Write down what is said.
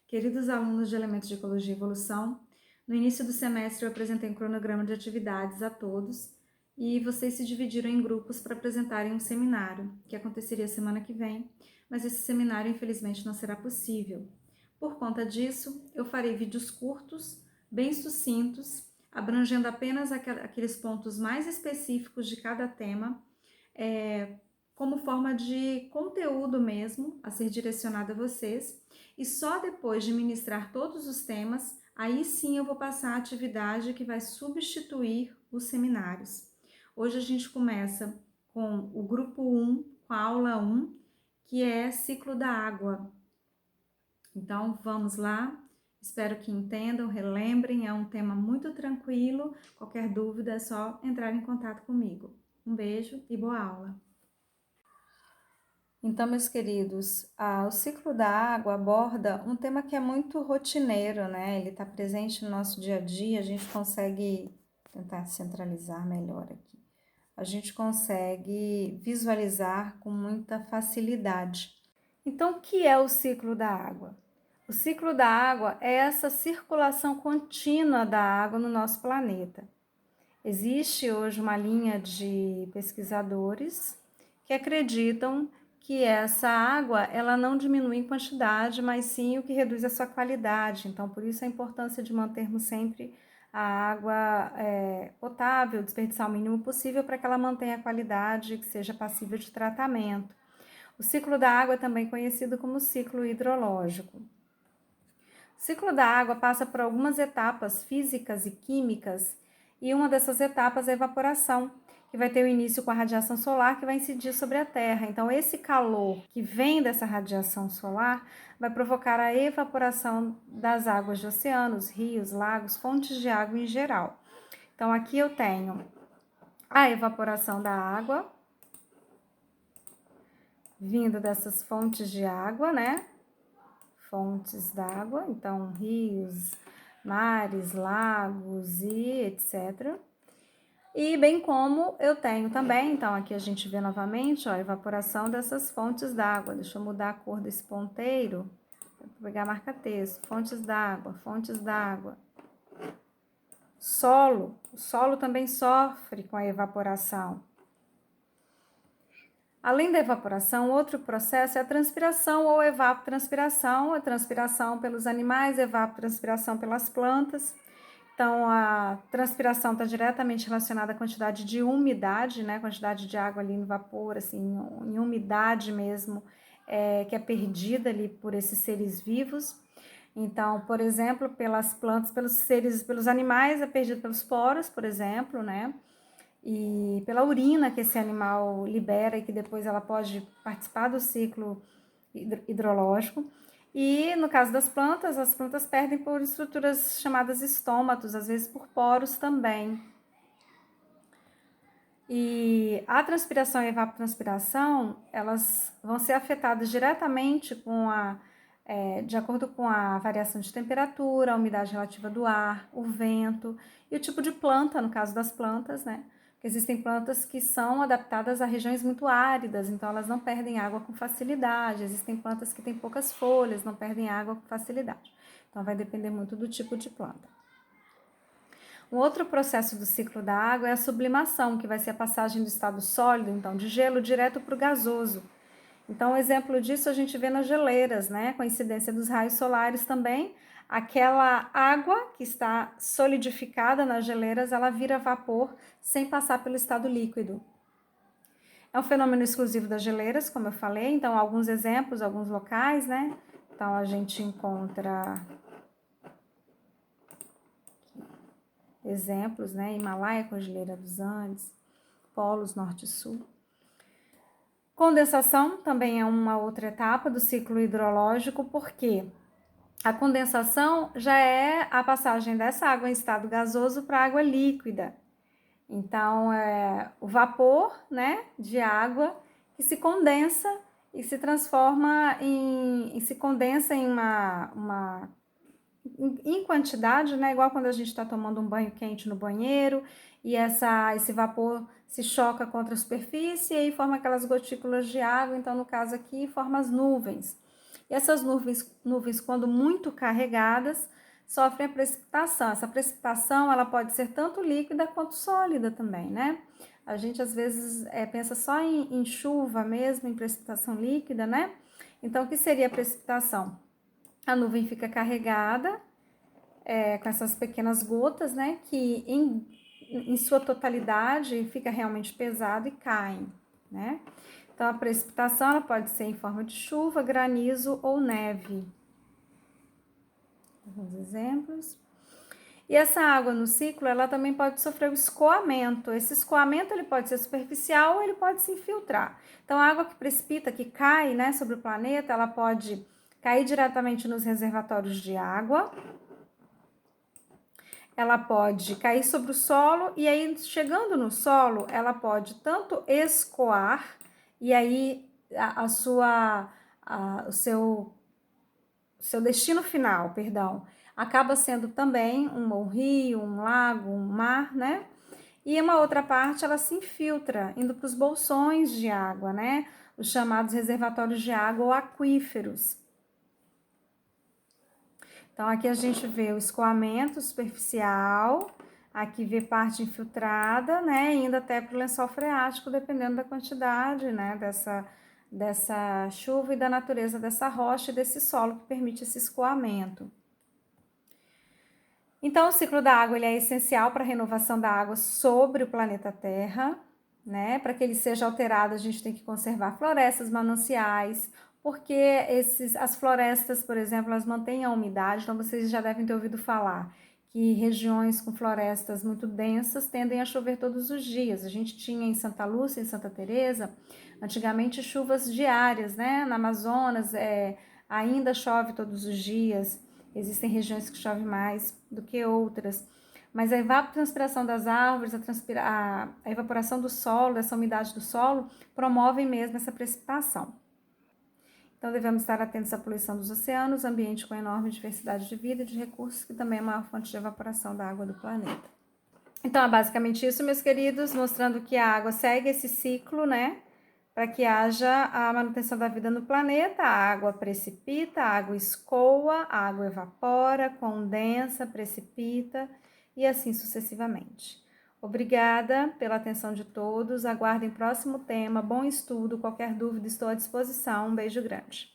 Queridos alunos de Elementos de Ecologia e Evolução, no início do semestre eu apresentei um cronograma de atividades a todos e vocês se dividiram em grupos para apresentarem um seminário, que aconteceria semana que vem, mas esse seminário infelizmente não será possível. Por conta disso, eu farei vídeos curtos, bem sucintos, abrangendo apenas aqueles pontos mais específicos de cada tema, como forma de conteúdo mesmo, a ser direcionado a vocês, e só depois de ministrar todos os temas, aí sim eu vou passar a atividade que vai substituir os seminários. Hoje a gente começa com o grupo 1, com a aula 1, que é ciclo da água. Então vamos lá, espero que entendam, relembrem, é um tema muito tranquilo, qualquer dúvida é só entrar em contato comigo. Um beijo e boa aula! Então, meus queridos, o ciclo da água aborda um tema que é muito rotineiro, né? Ele está presente no nosso dia a dia, a gente consegue tentar centralizar melhor aqui. A gente consegue visualizar com muita facilidade. Então, o que é o ciclo da água? O ciclo da água é essa circulação contínua da água no nosso planeta. Existe hoje uma linha de pesquisadores que acreditam que essa água ela não diminui em quantidade, mas sim o que reduz a sua qualidade. Então, por isso a importância de mantermos sempre a água potável, desperdiçar o mínimo possível para que ela mantenha a qualidade e que seja passível de tratamento. O ciclo da água é também conhecido como ciclo hidrológico. O ciclo da água passa por algumas etapas físicas e químicas, e uma dessas etapas é a evaporação, que vai ter o início com a radiação solar que vai incidir sobre a Terra. Então, esse calor que vem dessa radiação solar vai provocar a evaporação das águas de oceanos, rios, lagos, fontes de água em geral. Então, aqui eu tenho a evaporação da água, vindo dessas fontes de água, né? Fontes d'água, então rios, mares, lagos e etc. E bem como eu tenho também, então aqui a gente vê novamente, ó, a evaporação dessas fontes d'água. Deixa eu mudar a cor desse ponteiro, vou pegar marca-texto, fontes d'água, fontes d'água. Solo, o solo também sofre com a evaporação. Além da evaporação, outro processo é a transpiração ou evapotranspiração, a transpiração pelos animais, evapotranspiração pelas plantas. Então, a transpiração está diretamente relacionada à quantidade de umidade, né? Quantidade de água ali no vapor, assim, em umidade mesmo, que é perdida ali por esses seres vivos. Então, por exemplo, pelas plantas, pelos animais, é perdido pelos poros, por exemplo, né? E pela urina que esse animal libera e que depois ela pode participar do ciclo hidrológico. E no caso das plantas, as plantas perdem por estruturas chamadas estômatos, às vezes por poros também. E a transpiração e a evapotranspiração, elas vão ser afetadas diretamente de acordo com a variação de temperatura, a umidade relativa do ar, o vento e o tipo de planta, no caso das plantas, né? Porque existem plantas que são adaptadas a regiões muito áridas, então elas não perdem água com facilidade. Existem plantas que têm poucas folhas, não perdem água com facilidade. Então vai depender muito do tipo de planta. Um outro processo do ciclo da água é a sublimação, que vai ser a passagem do estado sólido, então de gelo, direto para o gasoso. Então, um exemplo disso a gente vê nas geleiras, né? Com a incidência dos raios solares também, aquela água que está solidificada nas geleiras, ela vira vapor sem passar pelo estado líquido. É um fenômeno exclusivo das geleiras, como eu falei, então alguns exemplos, alguns locais, né? Então a gente encontra exemplos, né? Himalaia, Cordilheira dos Andes, polos norte e sul. Condensação também é uma outra etapa do ciclo hidrológico, porque a condensação já é a passagem dessa água em estado gasoso para água líquida. Então, é o vapor, né, de água que se condensa e se transforma se condensa em em quantidade, né, igual quando a gente está tomando um banho quente no banheiro e esse vapor se choca contra a superfície e aí forma aquelas gotículas de água. Então, no caso aqui, forma as nuvens. E essas nuvens, quando muito carregadas, sofrem a precipitação. Essa precipitação, ela pode ser tanto líquida quanto sólida também, né? A gente, às vezes, pensa só em chuva mesmo, em precipitação líquida, né? Então, o que seria a precipitação? A nuvem fica carregada, com essas pequenas gotas, né? Que, em sua totalidade, fica realmente pesado e caem, né? Então, a precipitação ela pode ser em forma de chuva, granizo ou neve. Alguns exemplos. E essa água no ciclo, ela também pode sofrer o escoamento. Esse escoamento ele pode ser superficial ou ele pode se infiltrar. Então, a água que precipita, que cai, né, sobre o planeta, ela pode cair diretamente nos reservatórios de água. Ela pode cair sobre o solo e aí, chegando no solo, ela pode tanto escoar e aí o seu destino final, perdão, acaba sendo também um rio, um lago, um mar, né? E uma outra parte ela se infiltra, indo para os bolsões de água, né? Os chamados reservatórios de água ou aquíferos. Então, aqui a gente vê o escoamento superficial, aqui vê parte infiltrada, né? Indo até para o lençol freático, dependendo da quantidade, né? Dessa chuva e da natureza dessa rocha e desse solo que permite esse escoamento. Então, o ciclo da água ele é essencial para a renovação da água sobre o planeta Terra, né? Para que ele seja alterado, a gente tem que conservar florestas, mananciais, porque as florestas, por exemplo, elas mantêm a umidade, então vocês já devem ter ouvido falar que regiões com florestas muito densas tendem a chover todos os dias. A gente tinha em Santa Lúcia, em Santa Teresa, antigamente chuvas diárias, né? Na Amazonas, ainda chove todos os dias. Existem regiões que chove mais do que outras. Mas a evapotranspiração das árvores, a evaporação do solo, essa umidade do solo, promovem mesmo essa precipitação. Então, devemos estar atentos à poluição dos oceanos, ambiente com enorme diversidade de vida e de recursos, que também é a maior fonte de evaporação da água do planeta. Então, é basicamente isso, meus queridos, mostrando que a água segue esse ciclo, né? Para que haja a manutenção da vida no planeta, a água precipita, a água escoa, a água evapora, condensa, precipita e assim sucessivamente. Obrigada pela atenção de todos, aguardem o próximo tema, bom estudo, qualquer dúvida estou à disposição, um beijo grande.